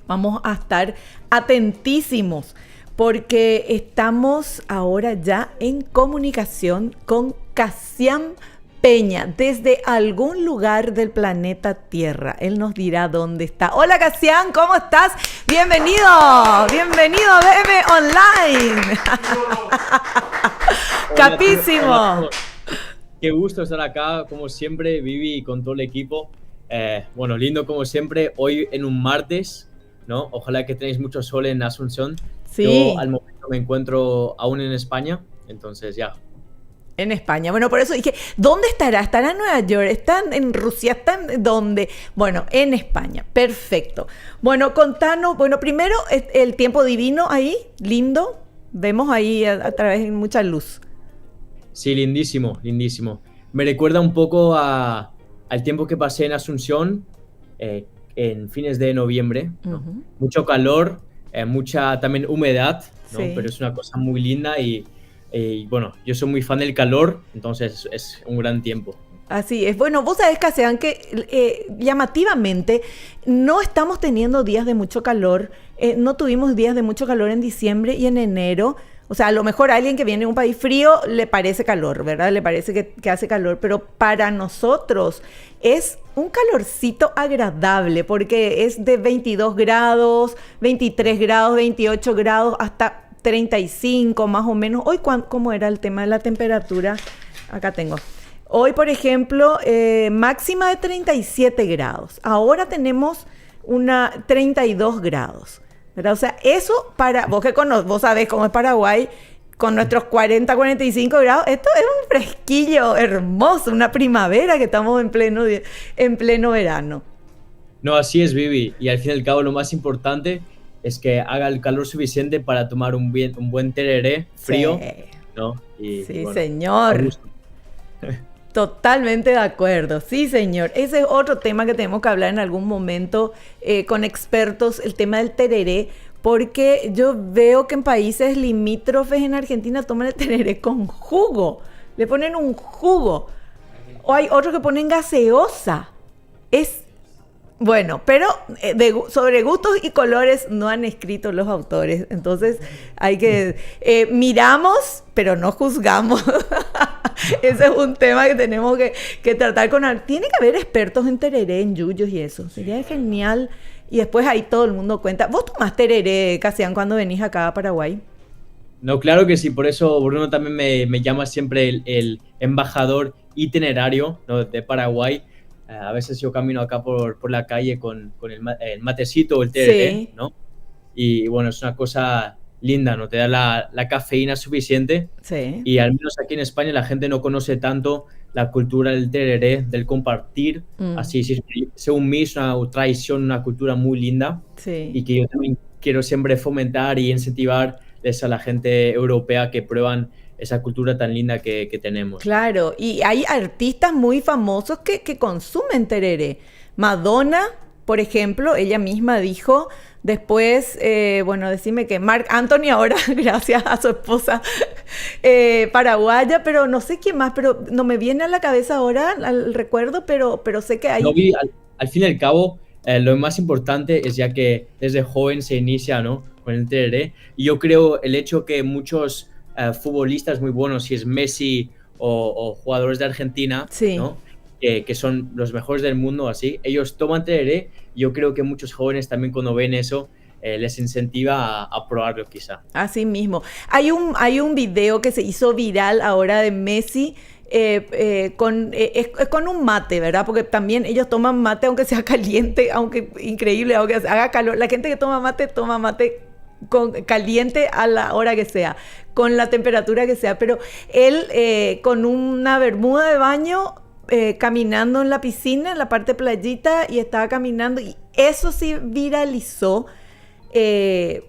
Vamos a estar atentísimos porque estamos ahora ya en comunicación con Cassián Peña desde algún lugar del planeta Tierra. Él nos dirá dónde está. Hola Cassián, ¿cómo estás? Bienvenido a BM Online. Capísimo. Hola. Qué gusto estar acá, como siempre, Vivi, y con todo el equipo. Bueno, lindo como siempre, hoy en un martes, ¿no? Ojalá que tenéis mucho sol en Asunción. Sí. Yo al momento me encuentro aún en España, entonces ya. En España. Bueno, por eso dije, ¿dónde estará? ¿Estará en Nueva York? ¿Está en Rusia? ¿Está en dónde? Bueno, en España. Perfecto. Bueno, contanos, bueno, primero el tiempo divino ahí, lindo. Vemos ahí a través de mucha luz. Sí, lindísimo, lindísimo. Me recuerda un poco al tiempo que pasé en Asunción en fines de noviembre, ¿no? Uh-huh. Mucho calor, mucha también humedad, ¿no? Sí. Pero es una cosa muy linda y bueno, yo soy muy fan del calor, entonces es un gran tiempo. Así es. Bueno, vos sabés, Cassián, que llamativamente no estamos teniendo días de mucho calor. No tuvimos días de mucho calor en diciembre y en enero. O sea, a lo mejor a alguien que viene de un país frío le parece calor, ¿verdad? Le parece que hace calor, pero para nosotros es un calorcito agradable porque es de 22 grados, 23 grados, 28 grados, hasta 35 más o menos. Hoy, ¿cómo era el tema de la temperatura? Acá tengo. Hoy, por ejemplo, máxima de 37 grados. Ahora tenemos una 32 grados. ¿Verdad? O sea, eso para vos que vos sabés cómo es Paraguay, con nuestros 40, 45 grados, esto es un fresquillo hermoso, una primavera que estamos en pleno verano. No, así es, Vivi. Y al fin y al cabo lo más importante es que haga el calor suficiente para tomar un buen tereré frío, sí. ¿no? Y, sí, bueno, señor. Totalmente de acuerdo, sí señor. Ese es otro tema que tenemos que hablar en algún momento con expertos, el tema del tereré, porque yo veo que en países limítrofes en Argentina toman el tereré con jugo, le ponen un jugo, o hay otros que ponen gaseosa. Bueno, pero sobre gustos y colores no han escrito los autores, entonces hay que miramos, pero no juzgamos. Ese es un tema que tenemos que tratar con... Tiene que haber expertos en tereré, en yuyos y eso. Sería genial. Y después ahí todo el mundo cuenta. ¿Vos tomás tereré, Cassián, cuando venís acá a Paraguay? No, claro que sí. Por eso Bruno también me llama siempre el embajador itinerario, ¿no?, de Paraguay. A veces yo camino acá por la calle con el matecito o el tereré, sí, ¿no? Y bueno, es una cosa linda, ¿no? Te da la cafeína suficiente. Sí. Y al menos aquí en España la gente no conoce tanto la cultura del tereré, del compartir. Así, según mí, es una tradición, una cultura muy linda. Sí. Y que yo también quiero siempre fomentar y incentivarles a la gente europea que prueban esa cultura tan linda que tenemos. Claro, y hay artistas muy famosos que consumen tereré. Madonna, por ejemplo, ella misma dijo, después, bueno, decime que Marc Anthony ahora, gracias a su esposa paraguaya, pero no sé quién más, pero no me viene a la cabeza ahora al recuerdo, pero sé que hay... No, al fin y al cabo, lo más importante es ya que desde joven se inicia, ¿no?, con el tereré, y yo creo el hecho que muchos futbolistas muy buenos, si es Messi o jugadores de Argentina, sí, ¿no?, que son los mejores del mundo, así, ellos toman tereré. Yo creo que muchos jóvenes también cuando ven eso les incentiva a probarlo quizá. Así mismo. Hay un video que se hizo viral ahora de Messi con un mate, ¿verdad? Porque también ellos toman mate aunque sea caliente, aunque increíble, aunque haga calor. La gente que toma mate caliente a la hora que sea, con la temperatura que sea, pero él con una bermuda de baño caminando en la piscina, en la parte playita, y estaba caminando, y eso sí viralizó,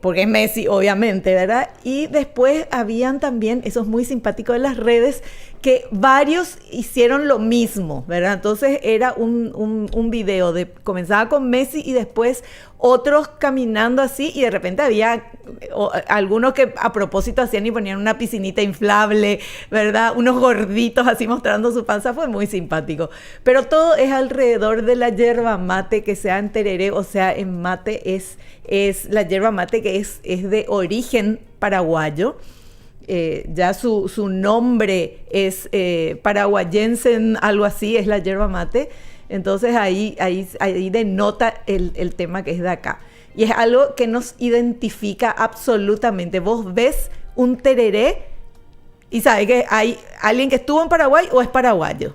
porque es Messi, obviamente, ¿verdad? Y después habían también, eso es muy simpático de las redes, que varios hicieron lo mismo, ¿verdad? Entonces era un video comenzaba con Messi y después otros caminando así y de repente había algunos que a propósito hacían y ponían una piscinita inflable, ¿verdad? Unos gorditos así mostrando su panza, fue muy simpático. Pero todo es alrededor de la yerba mate, que sea en tereré, o sea, en mate es la yerba mate que es de origen paraguayo. Ya su nombre es paraguayense, algo así, es la yerba mate. Entonces ahí denota el tema que es de acá. Y es algo que nos identifica absolutamente. Vos ves un tereré y sabes que hay alguien que estuvo en Paraguay o es paraguayo.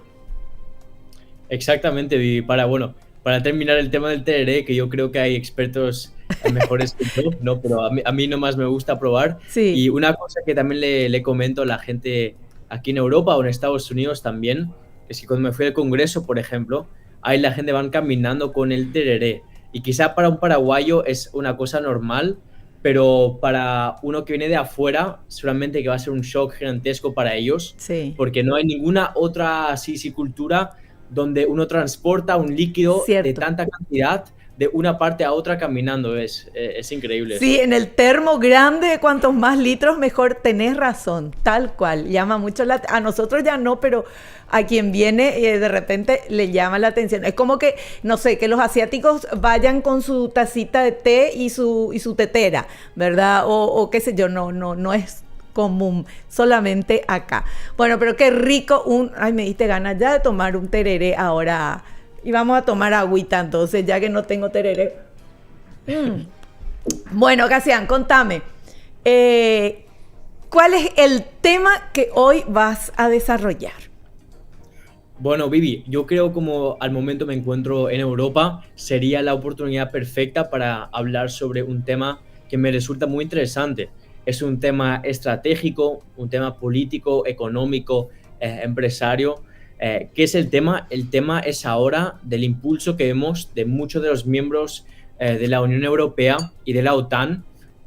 Exactamente, Vivi. Para terminar el tema del tereré, que yo creo que hay expertos mejores que yo, ¿no? Pero a mí nomás me gusta probar. Sí, Y una cosa que también le comento a la gente aquí en Europa o en Estados Unidos también, es que cuando me fui al Congreso, por ejemplo, ahí la gente van caminando con el tereré. Y quizá para un paraguayo es una cosa normal, pero para uno que viene de afuera, seguramente que va a ser un shock gigantesco para ellos, sí, porque no hay ninguna otra así, sí, cultura donde uno transporta un líquido de cierto. tanta cantidad de una parte a otra caminando. Es increíble Sí, eso. en el termo grande, cuantos más litros, mejor. Tenés razón, tal cual. Llama mucho a nosotros ya no, pero a quien viene de repente le llama la atención. Es como que, no sé, que los asiáticos vayan con su tacita de té y su tetera, ¿verdad? O qué sé yo, no es común, solamente acá. Bueno, pero qué rico ay, me diste ganas ya de tomar un tereré ahora. Y vamos a tomar agüita entonces, ya que no tengo tereré. Bueno, Casian, contame. ¿Cuál es el tema que hoy vas a desarrollar? Bueno, Vivi, yo creo como al momento me encuentro en Europa, sería la oportunidad perfecta para hablar sobre un tema que me resulta muy interesante. Es un tema estratégico, un tema político, económico, empresario. ¿Qué es el tema? El tema es ahora del impulso que vemos de muchos de los miembros de la Unión Europea y de la OTAN,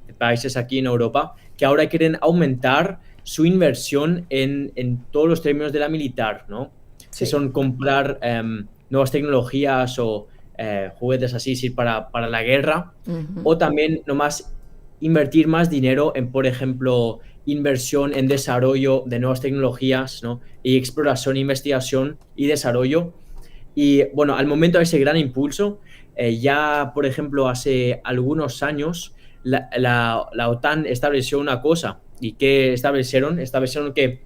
de países aquí en Europa, que ahora quieren aumentar su inversión en todos los términos de la militar, ¿no? Si Sí. son comprar nuevas tecnologías o juguetes así sí, para la guerra, Ujú. o también nomás invertir más dinero en, por ejemplo, inversión en desarrollo de nuevas tecnologías, ¿no? Y exploración, investigación y desarrollo. Y bueno, al momento de ese gran impulso, ya, por ejemplo, hace algunos años, la OTAN estableció una cosa. ¿Y qué establecieron? Establecieron que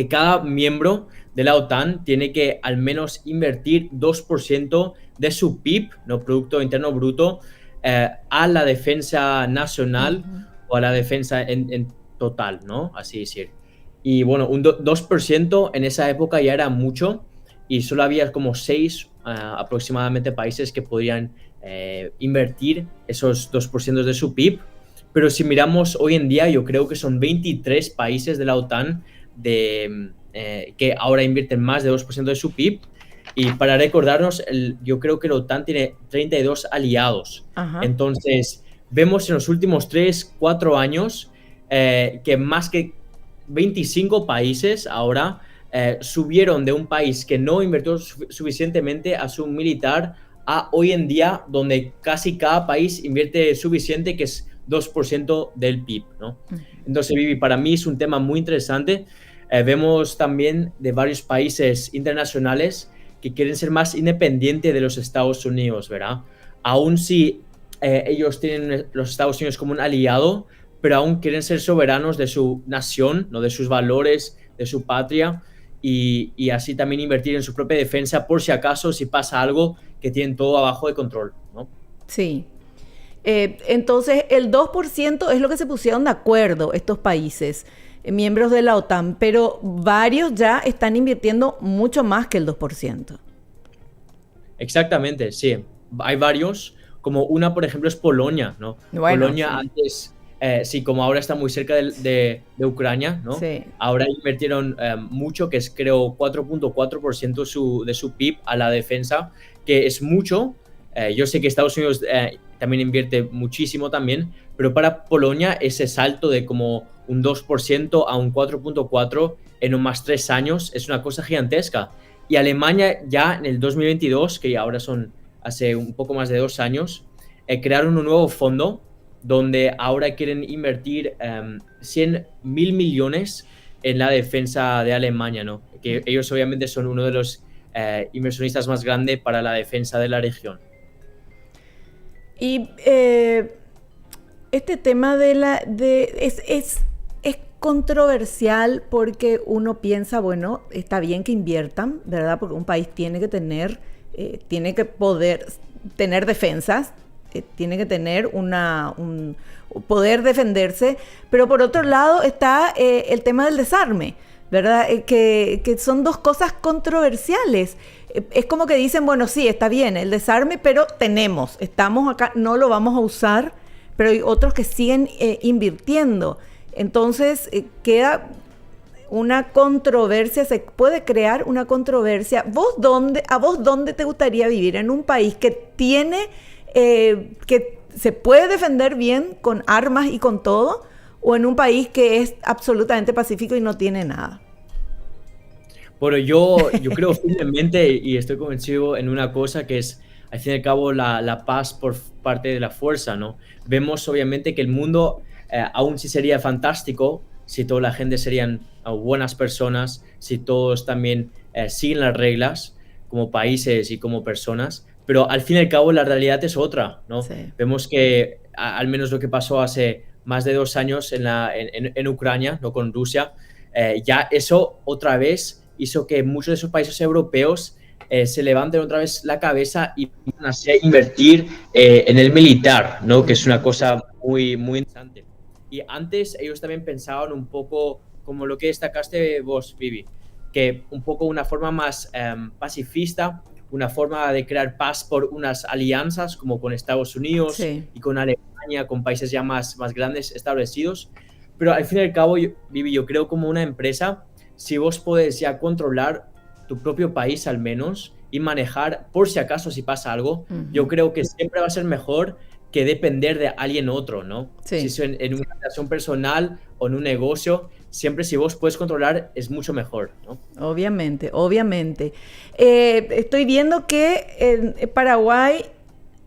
cada miembro de la OTAN tiene que al menos invertir 2% de su PIB, ¿no? Producto Interno Bruto, a la defensa nacional Ujú. o a la defensa en total, ¿no? Así decir. Y bueno, un 2% en esa época ya era mucho y solo había como 6 aproximadamente países que podían invertir esos 2% de su PIB. Pero si miramos hoy en día, yo creo que son 23 países de la OTAN que ahora invierten más de 2% de su PIB. Y para recordarnos, yo creo que la OTAN tiene 32 aliados. Ajá. Entonces, vemos en los últimos 3, 4 años que más que 25 países ahora subieron de un país que no invirtió suficientemente a su militar a hoy en día donde casi cada país invierte suficiente, que es 2% del PIB, ¿no? Ujú. Entonces, Vivi, para mí es un tema muy interesante. Vemos también de varios países internacionales que quieren ser más independientes de los Estados Unidos, ¿verdad? Aún si ellos tienen los Estados Unidos como un aliado, pero aún quieren ser soberanos de su nación, ¿no? De sus valores, de su patria, y así también invertir en su propia defensa por si acaso, si pasa algo, que tienen todo abajo de control, ¿no? Sí. Entonces, el 2% es lo que se pusieron de acuerdo estos países, miembros de la OTAN, pero varios ya están invirtiendo mucho más que el 2%. Exactamente, sí. Hay varios, como una, por ejemplo, es Polonia, ¿no? Bueno, Polonia sí, antes, sí, como ahora está muy cerca de Ucrania, ¿no? sí. Ahora invirtieron mucho, que es creo 4.4% de su PIB a la defensa, que es mucho. Yo sé que Estados Unidos también invierte muchísimo también, pero para Polonia ese salto de como un 2% a un 4.4% en un más 3 años es una cosa gigantesca. Y Alemania ya en el 2022, que ahora son hace un poco más de 2 años, crearon un nuevo fondo donde ahora quieren invertir 100.000 millones en la defensa de Alemania, ¿no? Que ellos obviamente son uno de los inversionistas más grandes para la defensa de la región. Y este tema es controversial porque uno piensa, bueno, está bien que inviertan, ¿verdad? Porque un país tiene que poder tener defensas, tiene que tener poder defenderse, pero por otro lado está el tema del desarme, ¿verdad? Que son dos cosas controversiales. Es como que dicen, bueno, sí, está bien el desarme, pero estamos acá, no lo vamos a usar, pero hay otros que siguen invirtiendo. Entonces queda una controversia, se puede crear una controversia. ¿A vos dónde te gustaría vivir? ¿En un país que que se puede defender bien con armas y con todo? ¿O en un país que es absolutamente pacífico y no tiene nada? Bueno, yo creo firmemente y estoy convencido en una cosa que es, al fin y al cabo, la paz por parte de la fuerza, ¿no? Vemos obviamente que el mundo aún sí sería fantástico si toda la gente serían buenas personas, si todos también siguen las reglas como países y como personas, pero al fin y al cabo la realidad es otra, ¿no? Sí. Vemos que al menos lo que pasó hace más de 2 años en Ucrania, no con Rusia, ya eso otra vez hizo que muchos de esos países europeos se levanten otra vez la cabeza y empiezan a invertir en el militar, ¿no? Que es una cosa muy, muy interesante. Y antes ellos también pensaban un poco como lo que destacaste vos, Vivi, que un poco una forma más pacifista, una forma de crear paz por unas alianzas como con Estados Unidos Sí. y con Alemania, con países ya más grandes establecidos. Pero al fin y al cabo, Vivi, yo creo como una empresa, si vos podés ya controlar tu propio país al menos y manejar por si acaso si pasa algo, yo creo que siempre va a ser mejor que depender de alguien otro, ¿no? Sí. Si es en una relación personal o en un negocio, siempre si vos puedes controlar es mucho mejor, ¿no? Obviamente, obviamente. Estoy viendo que en Paraguay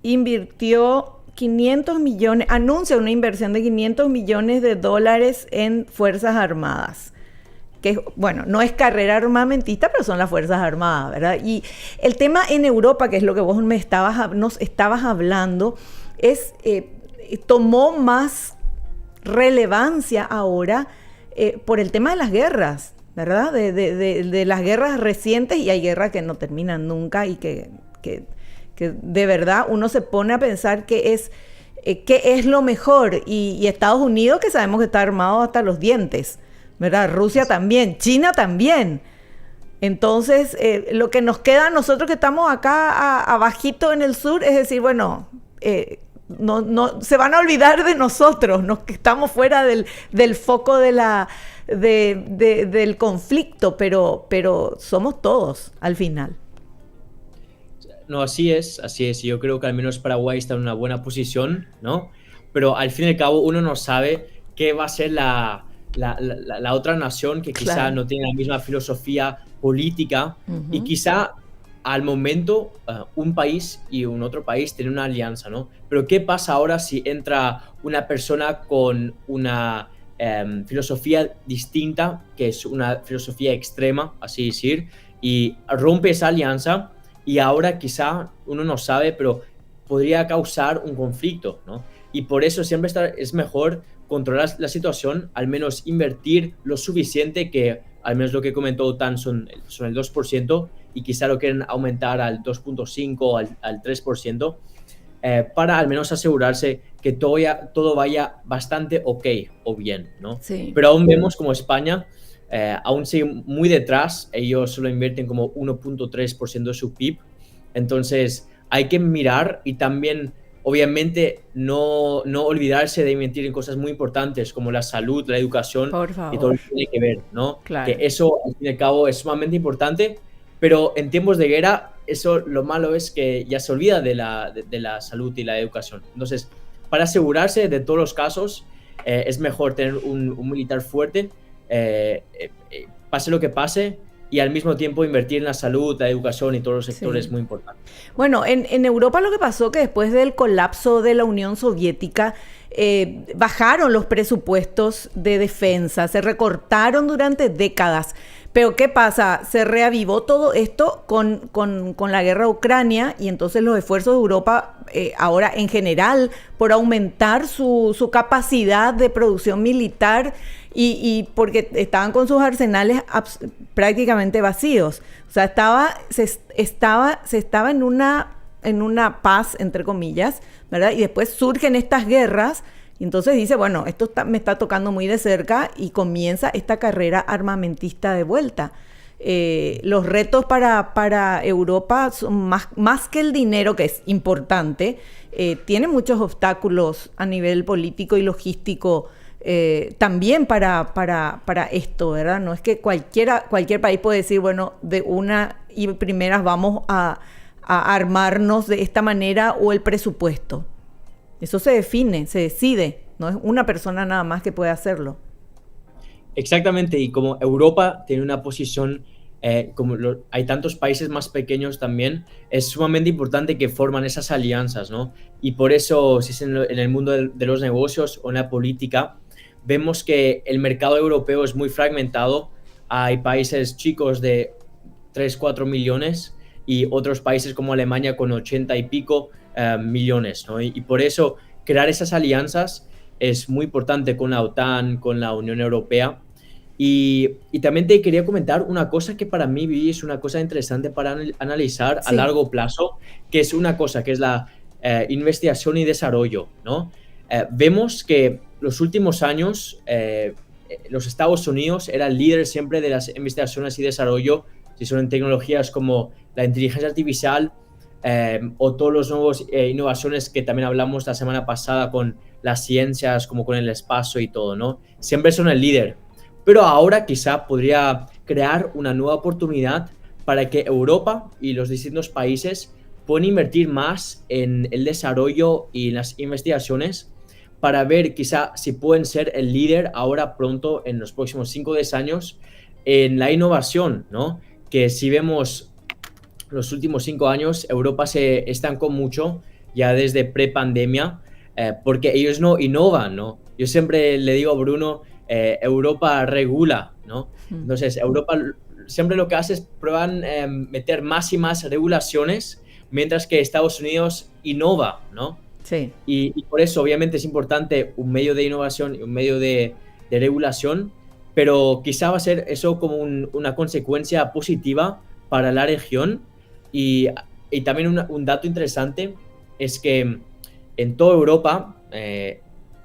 invirtió 500 millones, anuncia una inversión de 500 millones de dólares en Fuerzas Armadas. Que, bueno, no es carrera armamentista, pero son las Fuerzas Armadas, ¿verdad? Y el tema en Europa, que es lo que vos nos estabas hablando, tomó más relevancia ahora por el tema de las guerras, ¿verdad? De las guerras recientes, y hay guerras que no terminan nunca y que de verdad uno se pone a pensar qué es lo mejor. Y Estados Unidos, que sabemos que está armado hasta los dientes, ¿verdad? Rusia también, China también. Entonces, lo que nos queda a nosotros que estamos acá abajito en el sur es decir, bueno, no se van a olvidar de nosotros, que estamos fuera del foco del conflicto, pero somos todos al final. No, así es. Yo creo que al menos Paraguay está en una buena posición, ¿no? Pero al fin y al cabo uno no sabe qué va a ser la otra nación que quizá Claro. no tiene la misma filosofía política y quizá al momento un país y un otro país tienen una alianza, ¿no? Pero ¿qué pasa ahora si entra una persona con una filosofía distinta, que es una filosofía extrema, así decir, y rompe esa alianza y ahora quizá uno no sabe, pero podría causar un conflicto, ¿no? Y por eso siempre es mejor controlar la situación, al menos invertir lo suficiente, que al menos lo que comentó Tan son el 2%, y quizá lo quieren aumentar al 2.5 o al 3%, para al menos asegurarse que todo vaya bastante ok o bien, ¿no? Sí. Pero aún vemos como España aún sigue muy detrás, ellos solo invierten como 1.3% de su PIB, entonces hay que mirar y también obviamente no olvidarse de invertir en cosas muy importantes como la salud, la educación y todo lo que tiene que ver, ¿no? Claro. Que eso al fin y al cabo es sumamente importante, pero en tiempos de guerra eso lo malo es que ya se olvida de la salud y la educación. Entonces, para asegurarse de todos los casos, es mejor tener un militar fuerte, pase lo que pase, y al mismo tiempo invertir en la salud, la educación y todos los sectores Sí. muy importantes. Bueno, en Europa lo que pasó que después del colapso de la Unión Soviética, bajaron los presupuestos de defensa, se recortaron durante décadas. Pero ¿qué pasa? Se reavivó todo esto con la guerra de Ucrania y entonces los esfuerzos de Europa ahora en general por aumentar su capacidad de producción militar y porque estaban con sus arsenales prácticamente vacíos. O sea, se estaba en una paz, entre comillas, ¿verdad? Y después surgen estas guerras. Y entonces dice, bueno, me está tocando muy de cerca y comienza esta carrera armamentista de vuelta. Los retos para Europa son más que el dinero, que es importante, tiene muchos obstáculos a nivel político y logístico también para esto, ¿verdad? No es que cualquier país puede decir, bueno, de una y primeras vamos a armarnos de esta manera o el presupuesto. Eso se define, se decide. No es una persona nada más que puede hacerlo. Exactamente, y como Europa tiene una posición, hay tantos países más pequeños también, es sumamente importante que forman esas alianzas, ¿no? Y por eso, si es en el mundo de los negocios o en la política, vemos que el mercado europeo es muy fragmentado. Hay países chicos de 3 4 millones y otros países como Alemania con 80 y pico millones, ¿no? Y por eso crear esas alianzas es muy importante con la OTAN, con la Unión Europea. Y también te quería comentar una cosa que para mí Vivi, es una cosa interesante para analizar a Sí, largo plazo, que es una cosa que es la investigación y desarrollo, ¿no? Vemos que los últimos años los Estados Unidos era el líder siempre de las investigaciones y desarrollo, si son en tecnologías como la inteligencia artificial o todos los nuevos innovaciones que también hablamos la semana pasada con las ciencias, como con el espacio y todo, ¿no? Siempre son el líder. Pero ahora quizá podría crear una nueva oportunidad para que Europa y los distintos países puedan invertir más en el desarrollo y en las investigaciones para ver quizá si pueden ser el líder ahora pronto en los próximos 5 o 10 años en la innovación, ¿no? Que si vemos los últimos 5 años, Europa se estancó mucho ya desde pre-pandemia porque ellos no innovan, ¿no? Yo siempre le digo a Bruno, Europa regula, ¿no? Entonces, Europa siempre lo que hace es prueban meter más y más regulaciones, mientras que Estados Unidos innova, ¿no? sí. Y por eso, obviamente, es importante un medio de innovación y un medio de regulación, pero quizá va a ser eso como una consecuencia positiva para la región. Y, y también un dato interesante es que en toda Europa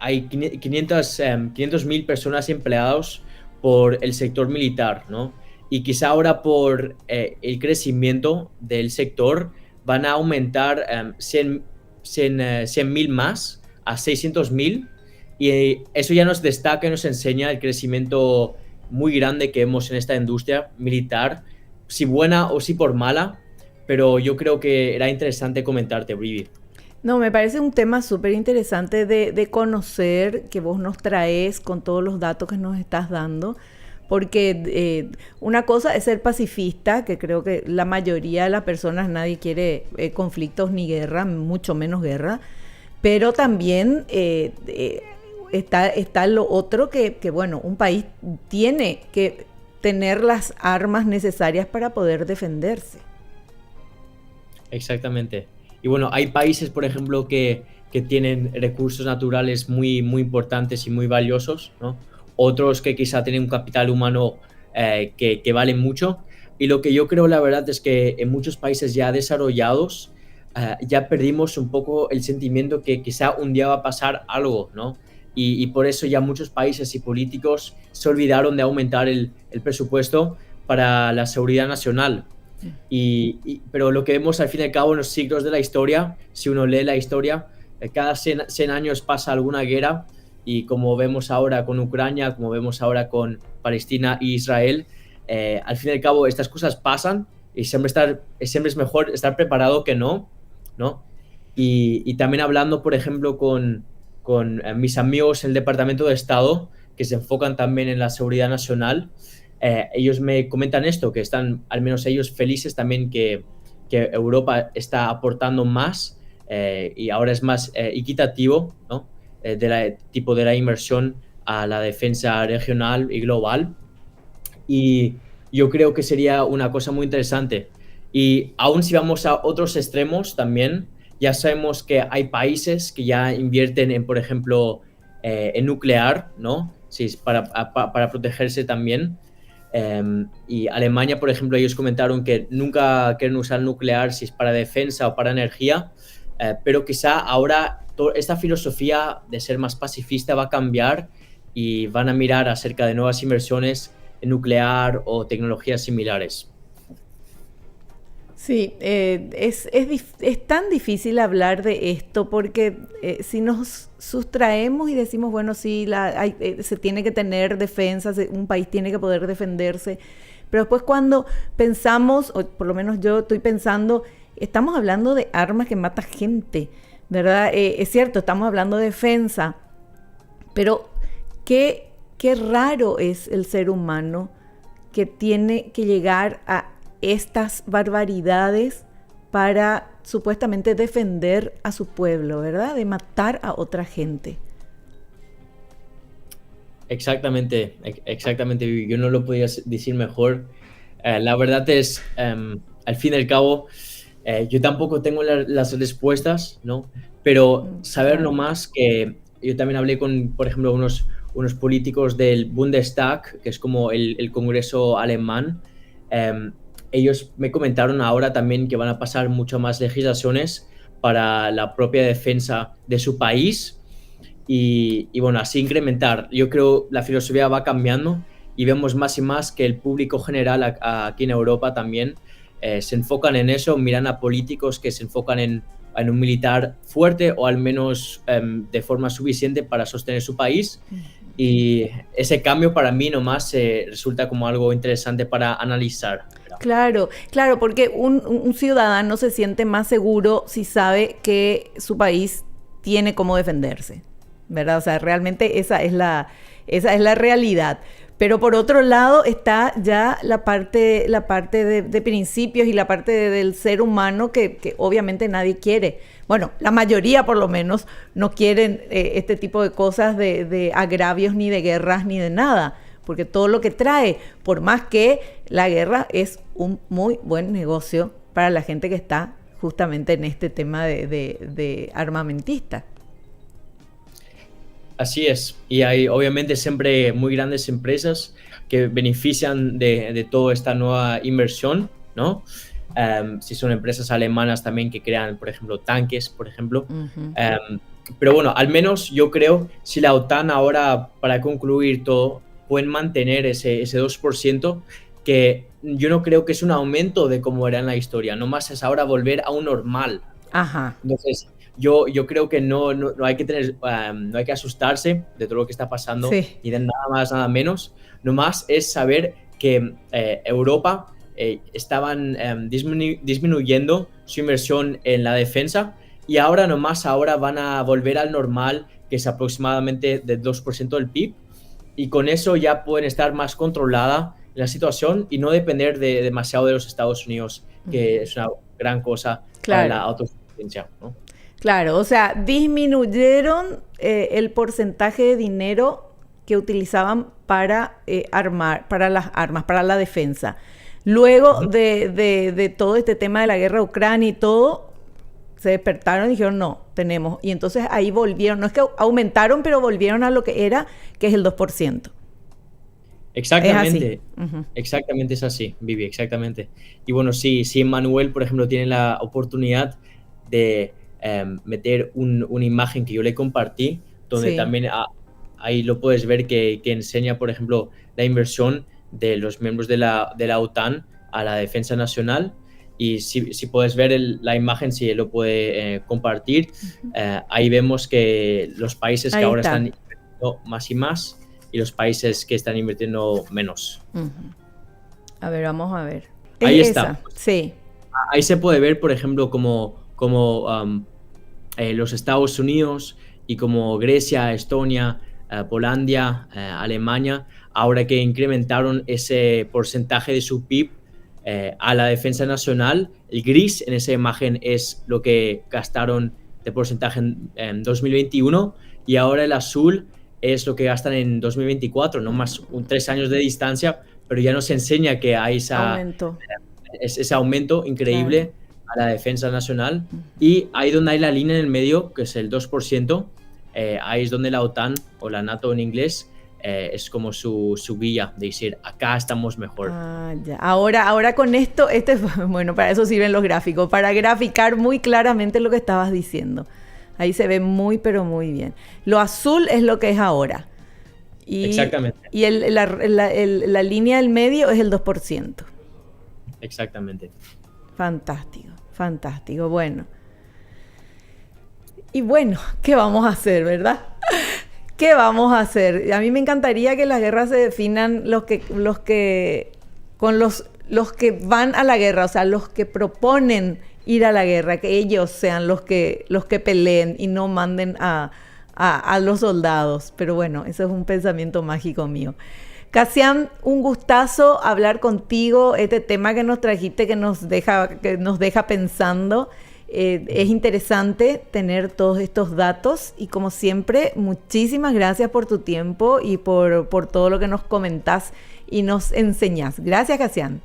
hay 500.000 personas empleados por el sector militar, ¿no? Y quizá ahora por el crecimiento del sector van a aumentar 100.000 más a 600.000 y eso ya nos destaca y nos enseña el crecimiento muy grande que vemos en esta industria militar, si buena o si por mala, pero yo creo que era interesante comentarte, Vivi. No, me parece un tema súper interesante de conocer, que vos nos traes con todos los datos que nos estás dando, porque una cosa es ser pacifista, que creo que la mayoría de las personas nadie quiere conflictos ni guerra, mucho menos guerra, pero también está lo otro que, bueno, un país tiene que tener las armas necesarias para poder defenderse. Exactamente. Y bueno, hay países, por ejemplo, que tienen recursos naturales muy, muy importantes y muy valiosos, ¿no? Otros que quizá tienen un capital humano que vale mucho. Y lo que yo creo, la verdad, es que en muchos países ya desarrollados ya perdimos un poco el sentimiento que quizá un día va a pasar algo, ¿no? Y por eso ya muchos países y políticos se olvidaron de aumentar el presupuesto para la seguridad nacional. Pero lo que vemos al fin y al cabo en los siglos de la historia, si uno lee la historia, cada 100 años pasa alguna guerra y como vemos ahora con Ucrania, como vemos ahora con Palestina e Israel, al fin y al cabo estas cosas pasan y siempre es mejor estar preparado que no, ¿no? Y también hablando, por ejemplo, con mis amigos en el Departamento de Estado, que se enfocan también en la seguridad nacional, ellos me comentan esto, que están, al menos ellos, felices también que Europa está aportando más y ahora es más equitativo, ¿no? Tipo de la inversión a la defensa regional y global. Y yo creo que sería una cosa muy interesante. Y aún si vamos a otros extremos también, ya sabemos que hay países que ya invierten en, por ejemplo, en nuclear, ¿no? Sí, para protegerse también. Y Alemania, por ejemplo, ellos comentaron que nunca quieren usar nuclear si es para defensa o para energía, pero quizá ahora esta filosofía de ser más pacifista va a cambiar y van a mirar acerca de nuevas inversiones en nuclear o tecnologías similares. Sí, es tan difícil hablar de esto porque si nos sustraemos y decimos, bueno, sí, se tiene que tener defensa, un país tiene que poder defenderse, pero después cuando pensamos, o por lo menos yo estoy pensando, estamos hablando de armas que matan gente, ¿verdad? Es cierto, estamos hablando de defensa, pero qué raro es el ser humano que tiene que llegar a estas barbaridades para supuestamente defender a su pueblo, ¿verdad? De matar a otra gente. Exactamente, exactamente. Yo no lo podía decir mejor. La verdad es, al fin y al cabo, yo tampoco tengo las respuestas, ¿no? Pero saber Claro. nomás que yo también hablé con, por ejemplo, unos políticos del Bundestag, que es como el Congreso alemán. Ellos me comentaron ahora también que van a pasar mucho más legislaciones para la propia defensa de su país y bueno, así incrementar. Yo creo la filosofía va cambiando y vemos más y más que el público general aquí en Europa también se enfocan en eso, miran a políticos que se enfocan en un militar fuerte o al menos de forma suficiente para sostener su país. Y ese cambio para mí nomás resulta como algo interesante para analizar. Claro, claro, porque un ciudadano se siente más seguro si sabe que su país tiene cómo defenderse, ¿verdad? O sea, realmente esa es la realidad. Pero por otro lado está ya la parte de principios y la parte del ser humano que obviamente nadie quiere. Bueno, la mayoría por lo menos no quieren este tipo de cosas de agravios ni de guerras ni de nada, porque todo lo que trae, por más que la guerra es un muy buen negocio para la gente que está justamente en este tema de armamentista. Así es, y hay obviamente siempre muy grandes empresas que benefician de toda esta nueva inversión, ¿no? Si son empresas alemanas también que crean, por ejemplo, tanques, por ejemplo. Uh-huh. Pero bueno, al menos yo creo, si la OTAN ahora, para concluir todo, pueden mantener ese 2%, que yo no creo que es un aumento de cómo era en la historia, nomás es ahora volver a un normal. Ajá. Entonces, yo creo que no hay que no hay que asustarse de todo lo que está pasando, Sí. ni de nada más, nada menos. Nomás es saber que Europa estaban disminuyendo su inversión en la defensa y ahora van a volver al normal, que es aproximadamente del 2% del PIB, y con eso ya pueden estar más controlada la situación y no depender demasiado de los Estados Unidos, que es una gran cosa para la Claro. autosuficiencia, ¿no? Claro, o sea, disminuyeron el porcentaje de dinero que utilizaban para para las armas, para la defensa. Luego Ujú. de todo este tema de la guerra de Ucrania y todo, se despertaron y dijeron, no, tenemos. Y entonces ahí volvieron, no es que aumentaron, pero volvieron a lo que era, que es el 2%. Es así. Exactamente, Ujú. exactamente es así, Vivi, exactamente. Y bueno, si Manuel, por ejemplo, tiene la oportunidad de meter una imagen que yo le compartí, donde Sí. también ahí lo puedes ver que enseña, por ejemplo, la inversión de los miembros de la OTAN a la defensa nacional. Y si puedes ver la imagen, si él lo puede compartir, ahí vemos que los países que Ahí ahora están está. invirtiendo más y más y los países que están invirtiendo menos. Ujú. A ver, vamos a ver. Ahí Es está. esa, sí. Ahí se puede ver, por ejemplo, como los Estados Unidos y como Grecia, Estonia, Polandia, Alemania, ahora que incrementaron ese porcentaje de su PIB a la defensa nacional. El gris en esa imagen es lo que gastaron de porcentaje en 2021 y ahora el azul es lo que gastan en 2024, no más 3 años de distancia, pero ya nos enseña que hay ese aumento increíble, claro, a la defensa nacional. Y ahí donde hay la línea en el medio, que es el 2%, ahí es donde la OTAN, o la NATO en inglés, es como su guía de decir, acá estamos mejor. Ya. Ahora con esto, bueno, para eso sirven los gráficos, para graficar muy claramente lo que estabas diciendo. Ahí se ve muy, pero muy bien. Lo azul es lo que es ahora. Exactamente. Y la línea del medio es el 2%. Exactamente. Fantástico, fantástico. Bueno. Y bueno, ¿qué vamos a hacer, verdad? ¿Qué vamos a hacer? A mí me encantaría que las guerras se definan con los que van a la guerra, o sea, los que proponen ir a la guerra, que ellos sean los que peleen y no manden a los soldados. Pero bueno, eso es un pensamiento mágico mío. Cassian, un gustazo hablar contigo. Este tema que nos trajiste que nos deja pensando. Es interesante tener todos estos datos y como siempre, muchísimas gracias por tu tiempo y por todo lo que nos comentás y nos enseñás. Gracias, Cassian.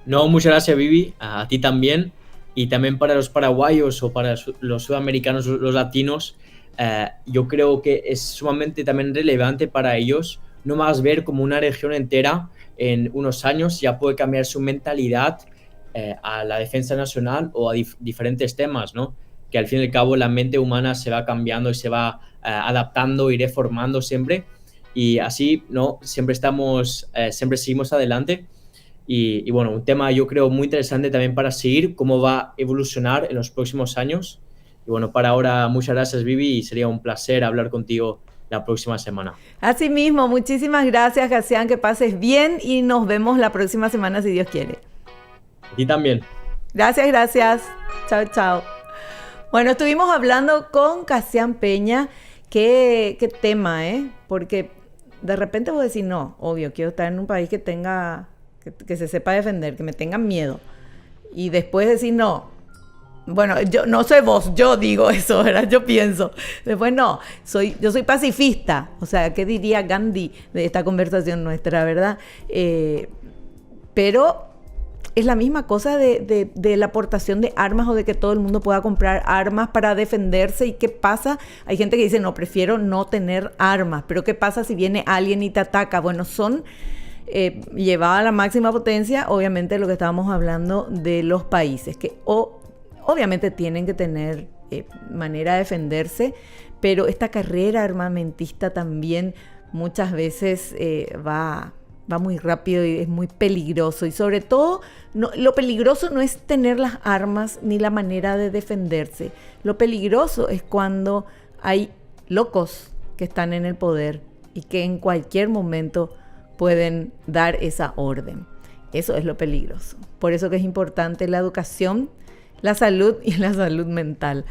No, muchas gracias, Vivi, a ti también, y también para los paraguayos o para los sudamericanos, los latinos. Yo creo que es sumamente también relevante para ellos no más ver como una región entera en unos años ya puede cambiar su mentalidad a la defensa nacional o a diferentes temas, ¿no? Que al fin y al cabo la mente humana se va cambiando y se va adaptando y reformando siempre, y así, ¿no? Siempre seguimos adelante. Y bueno, un tema yo creo muy interesante también para seguir cómo va a evolucionar en los próximos años. Y bueno, para ahora, muchas gracias, Vivi, y sería un placer hablar contigo la próxima semana. Así mismo, muchísimas gracias, Cassian, que pases bien y nos vemos la próxima semana si Dios quiere. A ti también. Gracias. Chao, chao. Bueno, estuvimos hablando con Cassian Peña. Qué tema, ¿eh? Porque de repente vos decís, no, obvio, quiero estar en un país que que se sepa defender, que me tengan miedo. Y después decís, no. Bueno, yo no soy vos, yo digo eso, ¿verdad? Yo pienso. Después no, yo soy pacifista. O sea, ¿qué diría Gandhi de esta conversación nuestra, verdad? Pero es la misma cosa de la aportación de armas o de que todo el mundo pueda comprar armas para defenderse. ¿Y qué pasa? Hay gente que dice, no, prefiero no tener armas. Pero ¿qué pasa si viene alguien y te ataca? Bueno, son llevadas a la máxima potencia, obviamente, lo que estábamos hablando de los países, que obviamente tienen que tener manera de defenderse, pero esta carrera armamentista también muchas veces va muy rápido y es muy peligroso. Y sobre todo, lo peligroso no es tener las armas ni la manera de defenderse. Lo peligroso es cuando hay locos que están en el poder y que en cualquier momento pueden dar esa orden. Eso es lo peligroso. Por eso que es importante la educación, la salud y la salud mental.